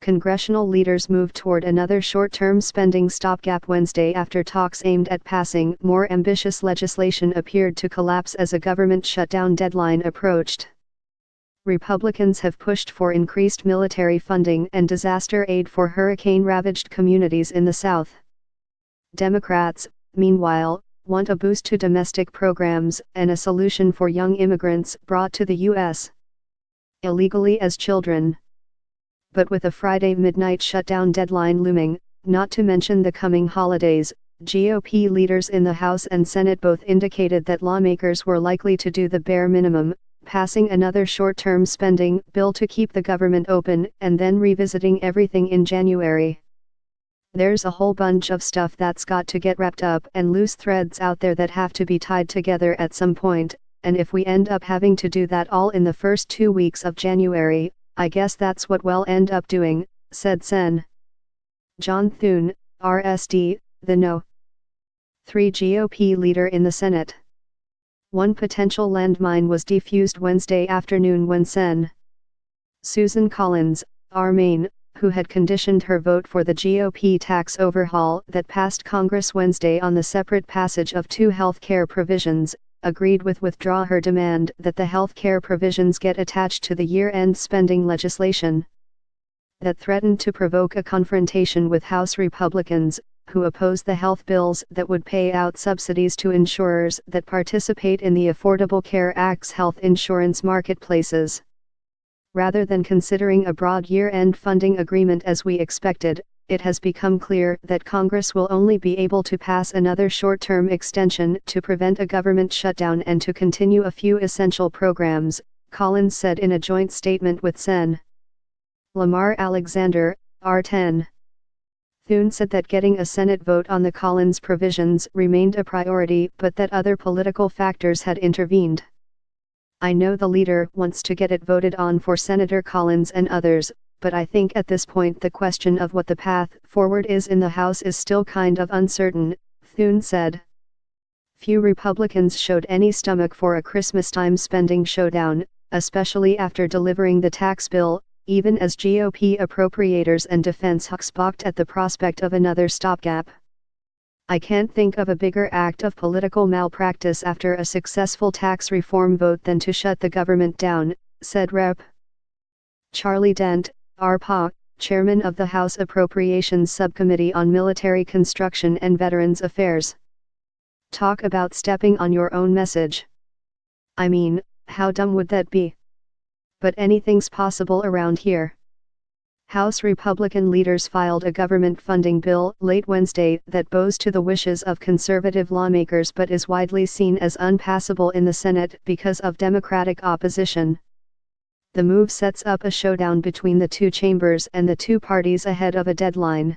congressional leaders moved toward another short-term spending stopgap Wednesday after talks aimed at passing more ambitious legislation appeared to collapse as a government shutdown deadline approached. Republicans have pushed for increased military funding and disaster aid for hurricane-ravaged communities in the South. Democrats, meanwhile, want a boost to domestic programs and a solution for young immigrants brought to the U.S. illegally as children. But with a Friday midnight shutdown deadline looming, not to mention the coming holidays, GOP leaders in the House and Senate both indicated that lawmakers were likely to do the bare minimum, passing another short-term spending bill to keep the government open and then revisiting everything in January. There's a whole bunch of stuff that's got to get wrapped up and loose threads out there that have to be tied together at some point, and if we end up having to do that all in the first 2 weeks of January, I guess that's what we'll end up doing, said Sen. John Thune, RSD, the No. 3 GOP leader in the Senate. One potential landmine was defused Wednesday afternoon when Sen. Susan Collins, R. Maine, who had conditioned her vote for the GOP tax overhaul that passed Congress Wednesday on the separate passage of 2 health care provisions, agreed with withdraw her demand that the health care provisions get attached to the year-end spending legislation. That threatened to provoke a confrontation with House Republicans, who oppose the health bills that would pay out subsidies to insurers that participate in the Affordable Care Act's health insurance marketplaces. Rather than considering a broad year-end funding agreement as we expected, it has become clear that Congress will only be able to pass another short-term extension to prevent a government shutdown and to continue a few essential programs, Collins said in a joint statement with Sen. Lamar Alexander, R10. Thune said that getting a Senate vote on the Collins provisions remained a priority but that other political factors had intervened. I know the leader wants to get it voted on for Senator Collins and others, but I think at this point the question of what the path forward is in the House is still kind of uncertain, Thune said. Few Republicans showed any stomach for a Christmas-time spending showdown, especially after delivering the tax bill, even as GOP appropriators and defense hawks balked at the prospect of another stopgap. I can't think of a bigger act of political malpractice after a successful tax reform vote than to shut the government down, said Rep. Charlie Dent, RPA, chairman of the House Appropriations Subcommittee on Military Construction and Veterans Affairs. Talk about stepping on your own message. I mean, how dumb would that be? But anything's possible around here. House Republican leaders filed a government funding bill late Wednesday that bows to the wishes of conservative lawmakers but is widely seen as unpassable in the Senate because of Democratic opposition. The move sets up a showdown between the two chambers and the two parties ahead of a deadline.